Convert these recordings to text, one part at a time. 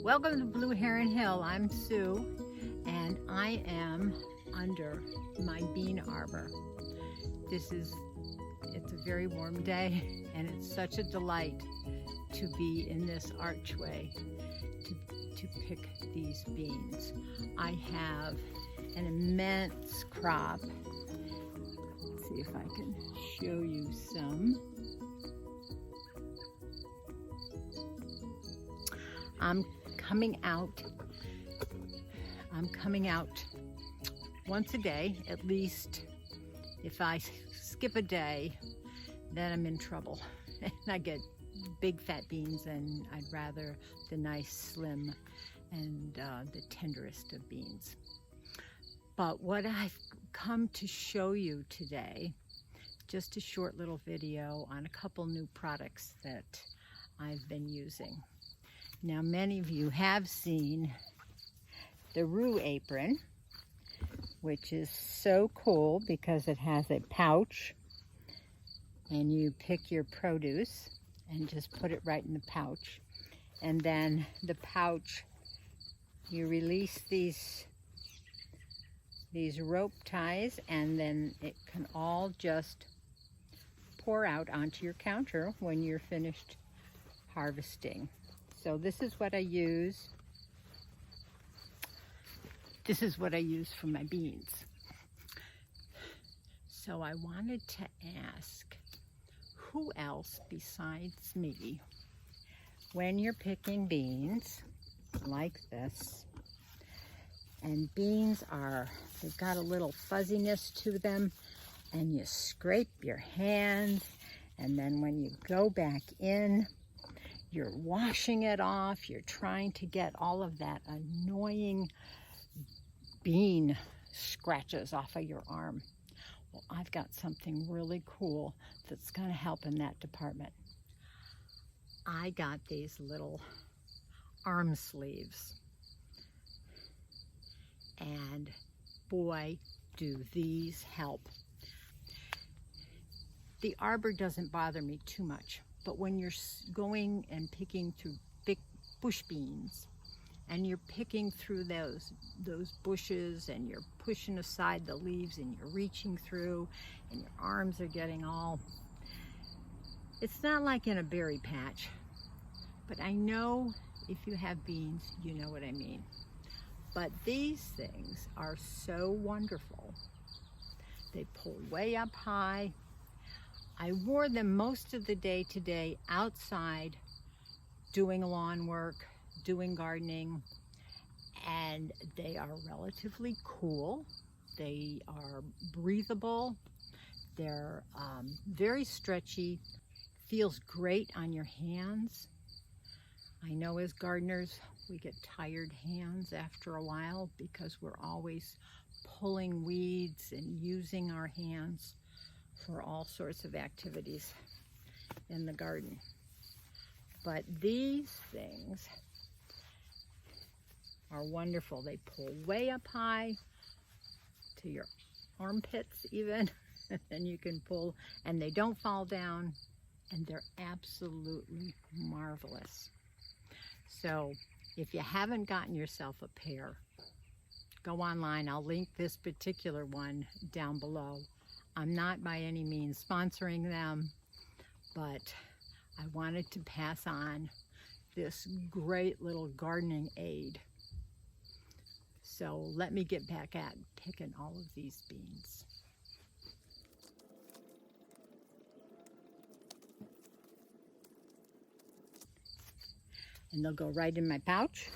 Welcome to Blue Heron Hill. I'm Sue, and I am under my bean arbor. It's a very warm day, and it's such a delight to be in this archway to pick these beans. I have an immense crop. Let's see if I can show you some. I'm coming out once a day, at least. If I skip a day, then I'm in trouble. And I get big fat beans, and I'd rather the nice slim and the tenderest of beans. But what I've come to show you today, just a short little video on a couple new products that I've been using. Now, many of you have seen the Roo Apron, which is so cool because it has a pouch, and you pick your produce and just put it right in the pouch. And then the pouch, you release these rope ties, and then it can all just pour out onto your counter when you're finished harvesting. So this is what I use. This is what I use for my beans. So I wanted to ask, who else besides me, when you're picking beans like this, and beans they've got a little fuzziness to them, and you scrape your hands, and then when you go back in, you're washing it off, you're trying to get all of that annoying bean scratches off of your arm. Well, I've got something really cool that's going to help in that department. I got these little arm sleeves, and boy, do these help. The arbor doesn't bother me too much, but when you're going and picking through big bush beans, and you're picking through those bushes, and you're pushing aside the leaves, and you're reaching through, and your arms are getting all, it's not like in a berry patch, but I know if you have beans, you know what I mean. But these things are so wonderful. They pull way up high. I wore them most of the day today outside doing lawn work, doing gardening, and they are relatively cool. They are breathable. They're very stretchy. Feels great on your hands. I know as gardeners, we get tired hands after a while because we're always pulling weeds and using our hands for all sorts of activities in the garden. But these things are wonderful. They pull way up high to your armpits even, and you can pull, and they don't fall down, and they're absolutely marvelous. So if you haven't gotten yourself a pair, go online. I'll link this particular one down below. I'm not by any means sponsoring them, but I wanted to pass on this great little gardening aid. So let me get back at picking all of these beans. And they'll go right in my pouch.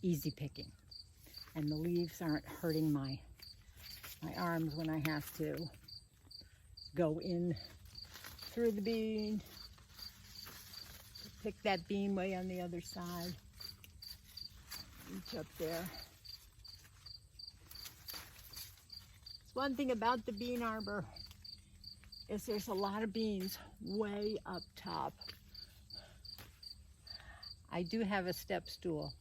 Easy picking. And the leaves aren't hurting my arms when I have to go in through the bean, pick that bean way on the other side, reach up there. One thing about the bean arbor is there's a lot of beans way up top. I do have a step stool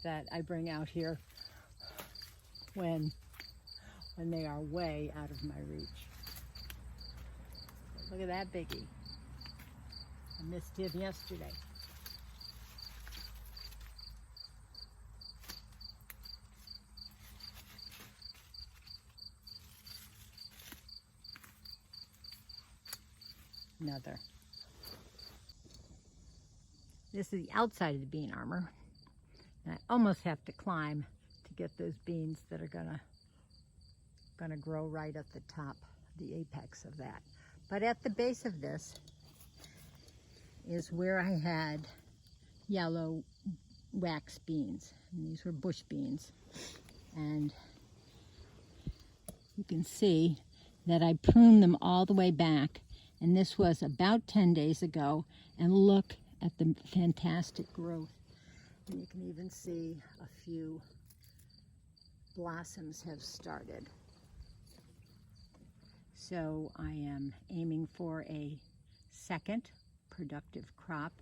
that I bring out here when they are way out of my reach. Look at that biggie. I missed him yesterday. another. This is the outside of the bean armor. And I almost have to climb to get those beans that are gonna grow right at the top, the apex of that. But at the base of this is where I had yellow wax beans. And these were bush beans. And you can see that I pruned them all the way back. And this was about 10 days ago. And look at the fantastic growth. And you can even see a few blossoms have started. So I am aiming for a second productive crop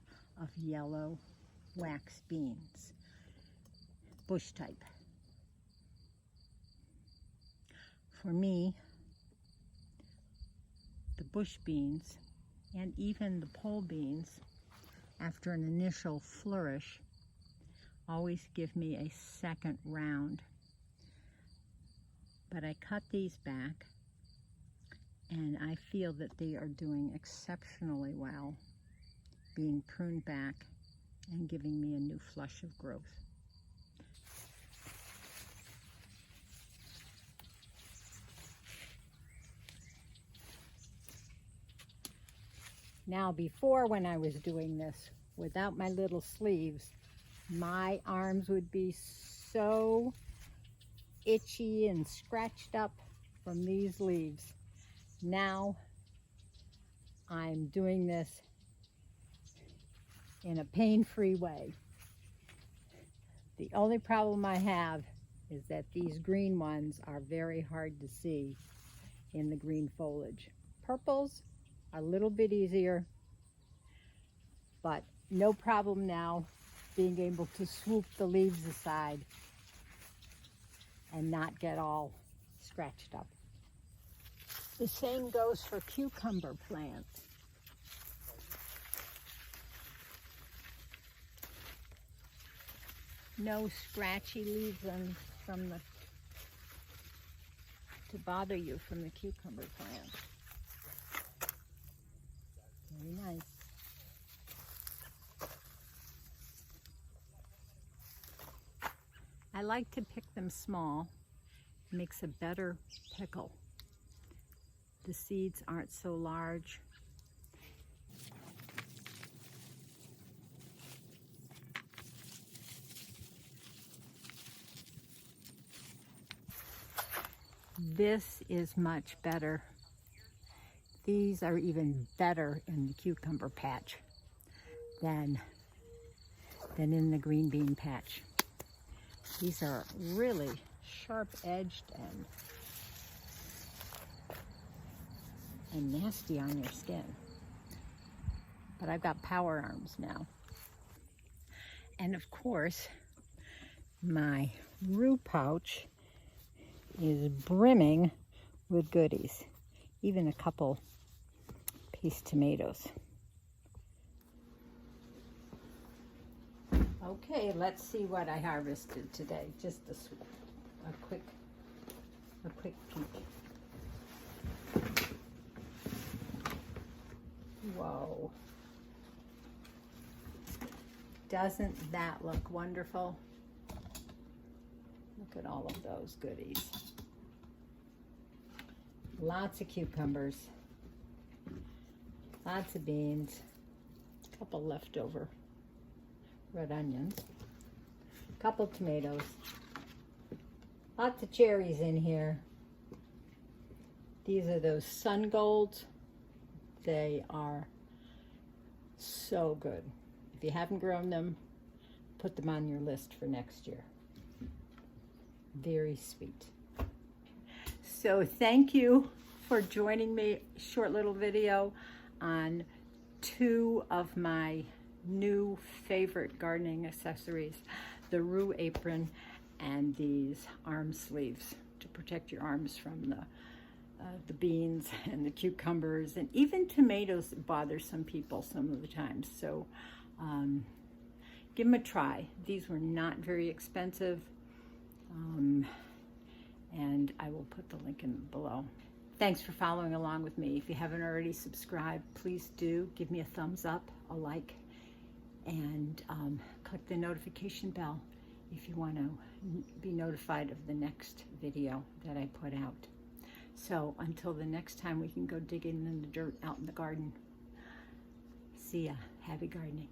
of yellow wax beans, bush type. For me, the bush beans and even the pole beans, after an initial flourish, always give me a second round. But I cut these back, and I feel that they are doing exceptionally well, being pruned back and giving me a new flush of growth. Now, before, when I was doing this without my little sleeves, my arms would be so itchy and scratched up from these leaves. Now I'm doing this in a pain-free way. The only problem I have is that these green ones are very hard to see in the green foliage. Purples are a little bit easier, but no problem now being able to swoop the leaves aside and not get all scratched up. The same goes for cucumber plants. No scratchy leaves to bother you from the cucumber plant. Very nice. I like to pick them small. It makes a better pickle. The seeds aren't so large. This is much better. These are even better in the cucumber patch than in the green bean patch. These are really sharp-edged and nasty on your skin. But I've got power arms now. And of course, my Roo pouch is brimming with goodies. Even a couple piece tomatoes. Okay, let's see what I harvested today. Just a quick peek. Whoa. Doesn't that look wonderful? Look at all of those goodies. Lots of cucumbers, lots of beans, a couple leftover red onions, a couple tomatoes, lots of cherries in here. These are those sun golds. They are so good. If you haven't grown them, put them on your list for next year. Very sweet. So thank you for joining me. Short little video on 2 of my new favorite gardening accessories, the Roo Apron and these arm sleeves to protect your arms from the beans and the cucumbers, and even tomatoes bother some people some of the times. So give them a try. These were not very expensive. And I will put the link in below. Thanks for following along with me. If you haven't already subscribed, please do give me a thumbs up, a like, and click the notification bell if you want to be notified of the next video that I put out. So until the next time we can go digging in the dirt out in the garden. See ya. Happy gardening.